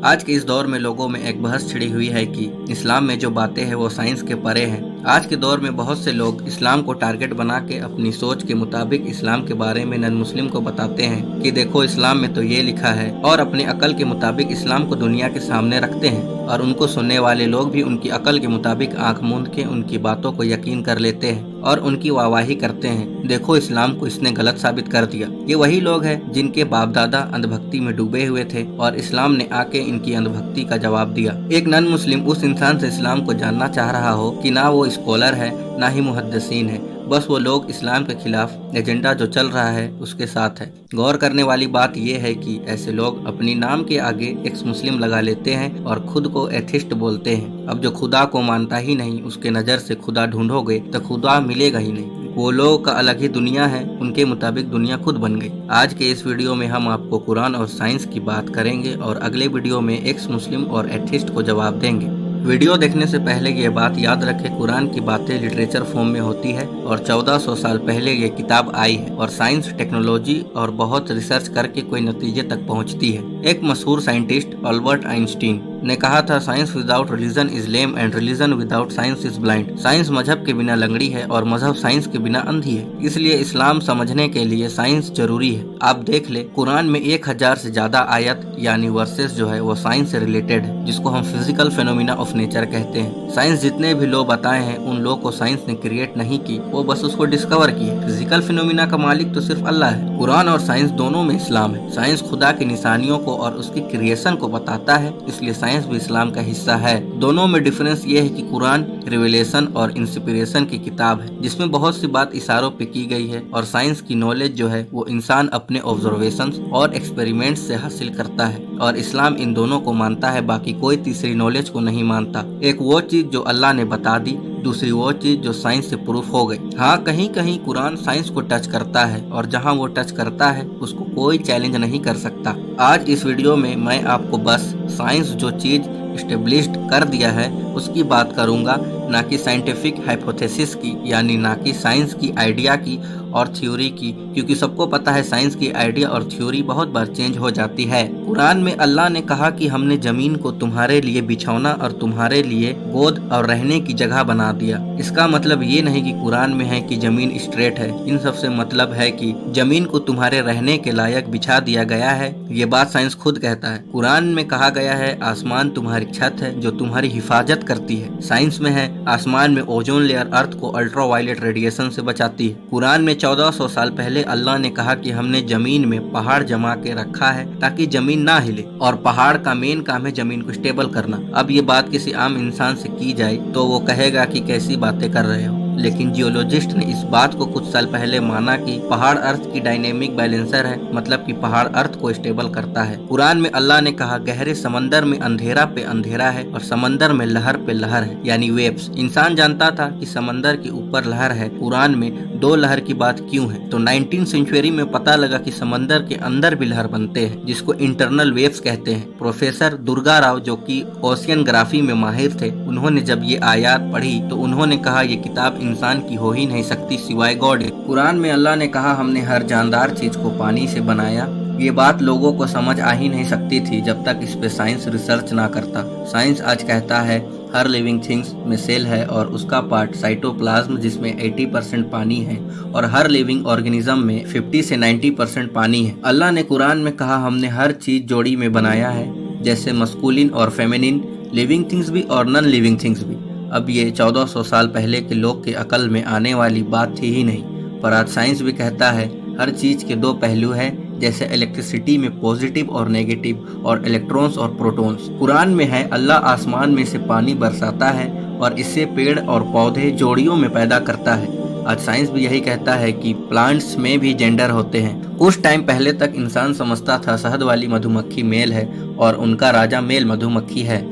आज के इस दौर में लोगों में एक बहस छिड़ी हुई है कि इस्लाम में जो बातें हैं वो साइंस के परे हैं। आज के दौर में बहुत से लोग इस्लाम को टारगेट बना के अपनी सोच के मुताबिक इस्लाम के बारे में नन मुस्लिम को बताते हैं कि देखो इस्लाम में तो ये लिखा है, और अपनी अकल के मुताबिक इस्लाम को दुनिया के सामने रखते हैं और उनको सुनने वाले लोग भी उनकी अकल के मुताबिक आंख मूंद के उनकी बातों को यकीन कर लेते हैं और उनकी वाहवाही करते हैं। देखो इस्लाम को इसने गलत साबित कर दिया। ये वही लोग हैं जिनके बाप दादा अंधभक्ति में डूबे हुए थे और इस्लाम ने आके इनकी अंधभक्ति का जवाब दिया। एक नन मुस्लिम उस इंसान से इस्लाम को जानना चाह रहा हो कि ना वो स्कॉलर है ना ही मुहद्दिसीन है, बस वो लोग इस्लाम के खिलाफ एजेंडा जो चल रहा है उसके साथ है। गौर करने वाली बात यह है कि ऐसे लोग अपनी नाम के आगे एक्स मुस्लिम लगा लेते हैं और खुद को एथिस्ट बोलते हैं। अब जो खुदा को मानता ही नहीं उसके नज़र से खुदा ढूंढोगे तो खुदा मिलेगा ही नहीं। वो लोगों का अलग ही दुनिया है, उनके मुताबिक दुनिया खुद बन गई। आज के इस वीडियो में हम आपको कुरान और साइंस की बात करेंगे और अगले वीडियो में एक्स मुस्लिम और एथिस्ट को जवाब देंगे। वीडियो देखने से पहले ये बात याद रखें, कुरान की बातें लिटरेचर फॉर्म में होती है और 1400 साल पहले ये किताब आई है और साइंस, टेक्नोलॉजी और बहुत रिसर्च करके कोई नतीजे तक पहुंचती है। एक मशहूर साइंटिस्ट अल्बर्ट आइंस्टीन ने कहा था, science without religion is lame and religion without science is blind. Science मजहब के बिना लंगड़ी है और मजहब साइंस के बिना अंधी है, इसलिए इस्लाम समझने के लिए साइंस जरूरी है। आप देख ले, कुरान में 1000 से ज्यादा आयत यानी वर्सेस जो है वो साइंस से रिलेटेड है, जिसको हम फिजिकल फेनोमिना ऑफ नेचर कहते हैं। साइंस जितने भी लॉ बताए हैं उन लॉ को साइंस ने क्रिएट नहीं की, वो बस उसको डिस्कवर की है। फिजिकल फेनोमिना का मालिक तो सिर्फ अल्लाह है। कुरान और साइंस दोनों में इस्लाम है। साइंस खुदा की निशानियों को और उसकी क्रिएशन को बताता है, इसलिए साइंस भी इस्लाम का हिस्सा है। दोनों में डिफरेंस ये है कि कुरान रिवेलेशन और इंस्पिरेशन की किताब है जिसमें बहुत सी बात इशारों पे की गई है, और साइंस की नॉलेज जो है वो इंसान अपने ऑब्जर्वेशंस और एक्सपेरिमेंट्स से हासिल करता है, और इस्लाम इन दोनों को मानता है, बाकी कोई तीसरी नॉलेज को नहीं मानता। एक वो चीज जो अल्लाह ने बता दी, दूसरी वो चीज जो साइंस से प्रूफ हो गई। हाँ, कहीं कहीं कुरान साइंस को टच करता है और जहाँ वो टच करता है उसको कोई चैलेंज नहीं कर सकता। आज इस वीडियो में मैं आपको बस साइंस जो चीज एस्टेब्लिश्ड कर दिया है उसकी बात करूंगा, ना कि साइंटिफिक हाइपोथेसिस की, यानी ना कि साइंस की आइडिया की और थ्योरी की, क्योंकि सबको पता है साइंस की आइडिया और थ्योरी बहुत बार चेंज हो जाती है। कुरान में अल्लाह ने कहा कि हमने जमीन को तुम्हारे लिए बिछौना और तुम्हारे लिए गोद और रहने की जगह बना दिया। इसका मतलब ये नहीं कि कुरान में है कि जमीन स्ट्रेट है। इन सब से मतलब है कि जमीन को तुम्हारे रहने के लायक बिछा दिया गया है। ये बात साइंस खुद कहता है। कुरान में कहा गया है आसमान तुम्हारी छत है जो तुम्हारी हिफाजत करती है। साइंस में है आसमान में ओजोन लेयर अर्थ को अल्ट्रावायलेट रेडिएशन से बचाती है। कुरान में 1400 साल पहले अल्लाह ने कहा कि हमने जमीन में पहाड़ जमा के रखा है ताकि जमीन ना हिले, और पहाड़ का मेन काम है जमीन को स्टेबल करना। अब ये बात किसी आम इंसान से की जाए तो वो कहेगा कि कैसी बातें कर रहे हो, लेकिन जियोलॉजिस्ट ने इस बात को कुछ साल पहले माना कि पहाड़ अर्थ की डायनेमिक बैलेंसर है, मतलब कि पहाड़ अर्थ को स्टेबल करता है। कुरान में अल्लाह ने कहा गहरे समंदर में अंधेरा पे अंधेरा है और समंदर में लहर पे लहर है, यानी वेव्स। इंसान जानता था कि समंदर के ऊपर लहर है, कुरान में 2 लहर की बात क्यों है? तो 19वीं सेंचुरी में पता लगा कि समंदर के अंदर भी लहर बनते हैं जिसको इंटरनल वेव्स कहते हैं। प्रोफेसर दुर्गा राव जो कि ओशियनग्राफी में माहिर थे, उन्होंने जब ये आयत पढ़ी तो उन्होंने कहा ये किताब इंसान की हो ही नहीं सकती सिवाय गॉड के। कुरान में अल्लाह ने कहा हमने हर जानदार चीज को पानी से बनाया। ये बात लोगों को समझ आ ही नहीं सकती थी जब तक इस पे साइंस रिसर्च ना करता। साइंस आज कहता है हर लिविंग थिंग्स में सेल है और उसका पार्ट साइटोप्लाज्म जिसमें 80% पानी है, और हर लिविंग ऑर्गेनिज्म में 50 से 90% पानी है। अल्लाह ने कुरान में कहा हमने हर चीज जोड़ी में बनाया है, जैसे मस्कुलिन और फेमिनिन, लिविंग थिंग्स भी और नॉन लिविंग थिंग्स भी। अब ये 1400 साल पहले के लोग के अकल में आने वाली बात थी ही नहीं, पर आज साइंस भी कहता है हर चीज के 2 पहलू हैं, जैसे इलेक्ट्रिसिटी में पॉजिटिव और नेगेटिव और इलेक्ट्रॉन्स और प्रोटॉन्स। कुरान में है अल्लाह आसमान में से पानी बरसाता है और इससे पेड़ और पौधे जोड़ियों में पैदा करता है। आज साइंस भी यही कहता है कि प्लांट्स में भी जेंडर होते हैं। कुछ टाइम पहले तक इंसान समझता था शहद वाली मधुमक्खी मेल है और उनका राजा मेल मधुमक्खी है।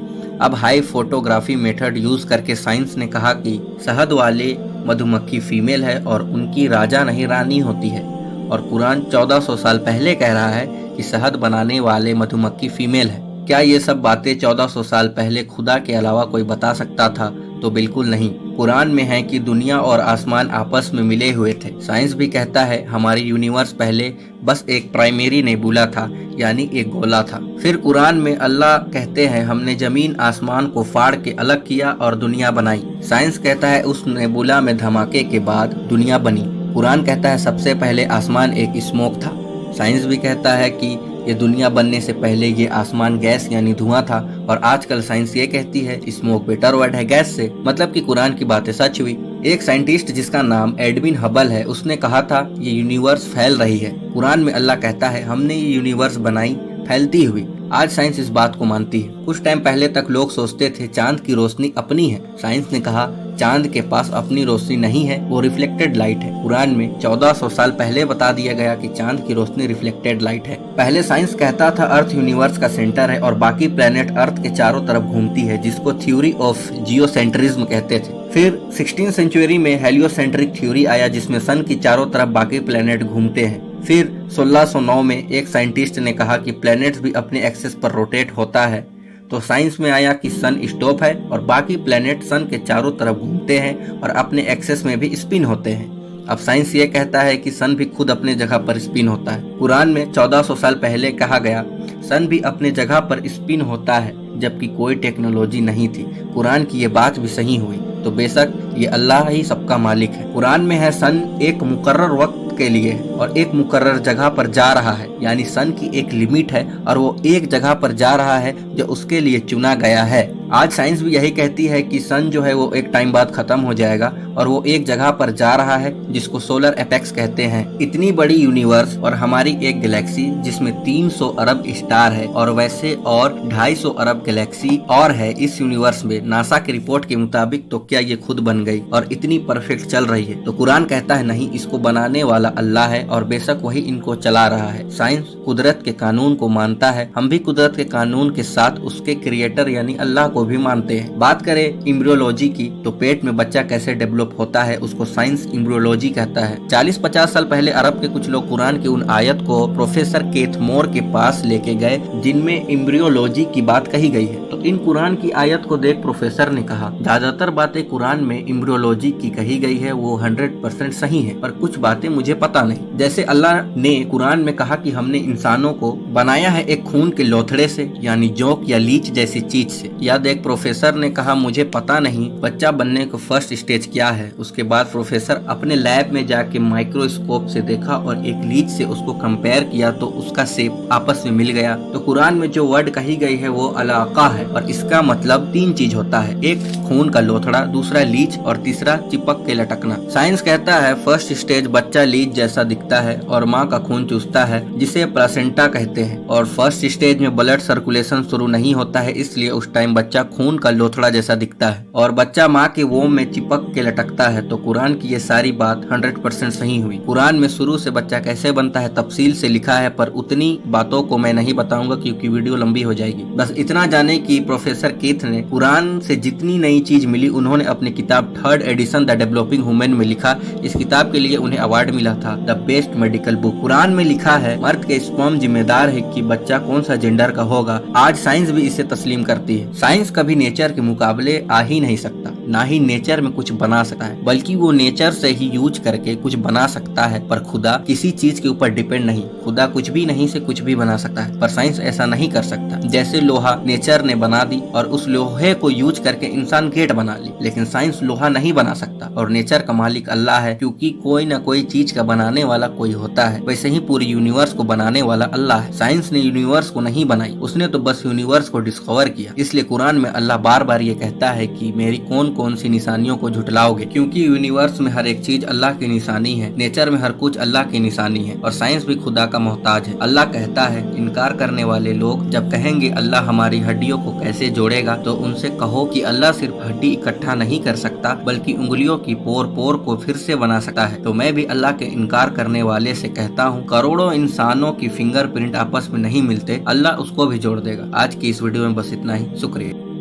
अब हाई फोटोग्राफी मेथड यूज करके साइंस ने कहा कि शहद वाले मधुमक्खी फीमेल है और उनकी राजा नहीं रानी होती है, और कुरान 1400 साल पहले कह रहा है कि शहद बनाने वाले मधुमक्खी फीमेल है। क्या ये सब बातें 1400 साल पहले खुदा के अलावा कोई बता सकता था? तो बिल्कुल नहीं। कुरान में है कि दुनिया और आसमान आपस में मिले हुए थे। साइंस भी कहता है हमारी यूनिवर्स पहले बस एक प्राइमरी नेबुला था, यानी एक गोला था। फिर कुरान में अल्लाह कहते हैं हमने जमीन आसमान को फाड़ के अलग किया और दुनिया बनाई। साइंस कहता है उस नेबुला में धमाके के बाद दुनिया बनी। कुरान कहता है सबसे पहले आसमान एक स्मोक था। साइंस भी कहता है कि ये दुनिया बनने से पहले ये आसमान गैस यानी धुआं था, और आजकल साइंस ये कहती है स्मोक बेटर वर्ड है गैस से, मतलब कि कुरान की बातें सच हुई। एक साइंटिस्ट जिसका नाम एडविन हबल है, उसने कहा था ये यूनिवर्स फैल रही है। कुरान में अल्लाह कहता है हमने ये यूनिवर्स बनाई फैलती हुई। आज साइंस इस बात को मानती है। कुछ टाइम पहले तक लोग सोचते थे चांद की रोशनी अपनी है। साइंस ने कहा चांद के पास अपनी रोशनी नहीं है, वो रिफ्लेक्टेड लाइट है। कुरान में 1400 साल पहले बता दिया गया कि चांद की रोशनी रिफ्लेक्टेड लाइट है। पहले साइंस कहता था अर्थ यूनिवर्स का सेंटर है और बाकी प्लेनेट अर्थ के चारों तरफ घूमती है, जिसको थ्योरी ऑफ जियोसेंट्रिज्म कहते थे। फिर 16वीं सेंचुरी में हेलियोसेंट्रिक थ्योरी आया, जिसमें सन की चारों तरफ बाकी प्लेनेट घूमते हैं। फिर 1609 में एक साइंटिस्ट ने कहा कि प्लैनेट्स भी अपने एक्सेस पर रोटेट होता है। तो साइंस में आया कि सन स्टॉप है और बाकी प्लैनेट सन के चारों तरफ घूमते हैं और अपने एक्सेस में भी स्पिन होते हैं। अब साइंस ये कहता है कि सन भी खुद अपने जगह पर स्पिन होता है। कुरान में 1400 साल पहले कहा गया सन भी अपने जगह पर स्पिन होता है, जबकि कोई टेक्नोलॉजी नहीं थी। कुरान की ये बात भी सही हुई। तो बेशक ये अल्लाह ही सबका मालिक है। कुरान में है सन एक मुकर्रर वक्त के लिए और एक मुकर्रर जगह पर जा रहा है, यानी सन की एक लिमिट है और वो एक जगह पर जा रहा है जो उसके लिए चुना गया है। आज साइंस भी यही कहती है कि सन जो है वो एक टाइम बाद खत्म हो जाएगा और वो एक जगह पर जा रहा है जिसको सोलर एपेक्स कहते हैं। इतनी बड़ी यूनिवर्स और हमारी एक गैलेक्सी जिसमें 300 अरब स्टार है और वैसे और 250 अरब गैलेक्सी और है इस यूनिवर्स में। नासा की रिपोर्ट के मुताबिक तो क्या ये खुद बन गई और इतनी परफेक्ट चल रही है? तो कुरान कहता है नहीं, इसको बनाने वाला अल्लाह है और बेशक वही इनको चला रहा है। साइंस कुदरत के कानून को मानता है, हम भी कुदरत के कानून के साथ उसके क्रिएटर यानी अल्लाह को भी मानते हैं। बात करें एम्ब्रियोलॉजी की, तो पेट में बच्चा कैसे डेवलप होता है उसको साइंस एम्ब्रियोलॉजी कहता है। 40-50 साल पहले अरब के कुछ लोग कुरान की उन आयत को प्रोफेसर केथ मोर के पास लेके गए जिनमें एम्ब्रियोलॉजी की बात कही गई है। तो इन कुरान की आयत को देख प्रोफेसर ने कहा ज्यादातर बातें कुरान में एम्ब्रियोलॉजी की कही गई है वो 100% सही है, पर कुछ बातें मुझे पता नहीं। जैसे अल्लाह ने कुरान में कहा कि हमने इंसानों को बनाया है एक खून के लोथड़े से, यानी जोंक या लीच जैसी चीज से। या देख प्रोफेसर ने कहा मुझे पता नहीं बच्चा बनने को फर्स्ट स्टेज क्या है। उसके बाद प्रोफेसर अपने लैब में जाके माइक्रोस्कोप से देखा और एक लीच से उसको कंपेयर किया तो उसका शेप आपस में मिल गया। तो कुरान में जो वर्ड कही गई है वो अलाका है और इसका मतलब 3 चीज होता है, एक खून का लोथड़ा, दूसरा लीच और तीसरा चिपक के लटकना। साइंस कहता है फर्स्ट स्टेज बच्चा लीच जैसा दिखता है और माँ का खून चूसता है जिसे प्लासेंटा कहते हैं, और फर्स्ट स्टेज में ब्लड सर्कुलेशन शुरू नहीं होता है इसलिए उस टाइम बच्चा खून का लोथड़ा जैसा दिखता है और बच्चा माँ के वोम में चिपक के लटकता है। तो कुरान की ये सारी बात 100% सही हुई। कुरान में शुरू से बच्चा कैसे बनता है तफसील से लिखा है, पर उतनी बातों को मैं नहीं बताऊंगा क्योंकि वीडियो लंबी हो जाएगी। बस इतना जाने कि प्रोफेसर केथ ने कुरान से जितनी नई चीज मिली उन्होंने अपनी किताब 3rd addition the developing human में लिखा। इस किताब के लिए उन्हें अवार्ड मिला था the best medical book. Quran में लिखा है मर्द के स्पर्म जिम्मेदार है कि बच्चा कौन सा जेंडर का होगा। आज साइंस भी इसे तस्लीम करती है। साइंस कभी नेचर के मुकाबले आ ही नहीं सकता, ना ही नेचर में कुछ बना सकता है, बल्कि वो नेचर से ही यूज करके कुछ बना सकता है। पर खुदा किसी चीज के ऊपर डिपेंड नहीं, खुदा कुछ भी नहीं से कुछ भी बना सकता है, पर साइंस ऐसा नहीं कर सकता। जैसे लोहा नेचर ने बना दी और उस लोहे को यूज करके इंसान गेट बना ली, लेकिन साइंस लोहा नहीं बना सकता और नेचर का मालिक अल्लाह है, क्योंकि कोई ना कोई चीज का बनाने वाला कोई होता है। वैसे ही पूरी यूनिवर्स को बनाने वाला अल्लाह है। साइंस ने यूनिवर्स को नहीं बनाई, उसने तो बस यूनिवर्स को डिस्कवर किया। इसलिए कुरान में अल्लाह बार बार ये कहता है कि मेरी कौन कौन सी निशानियों को झुटलाओगे, क्योंकि यूनिवर्स में हर एक चीज अल्लाह की निशानी है, नेचर में हर कुछ अल्लाह की निशानी है और साइंस भी खुदा का मोहताज है। अल्लाह कहता है इनकार करने वाले लोग जब कहेंगे अल्लाह हमारी हड्डियों को कैसे जोड़ेगा, तो उनसे कहो कि अल्लाह सिर्फ हड्डी इकट्ठा नहीं कर सकता बल्कि उंगलियों की पोर पोर को फिर से बना सकता है। तो मैं भी अल्लाह के इनकार करने वाले से कहता हूँ करोड़ों इंसानों की फिंगरप्रिंट आपस में नहीं मिलते, अल्लाह उसको भी जोड़ देगा। आज की इस वीडियो में बस इतना ही, शुक्रिया।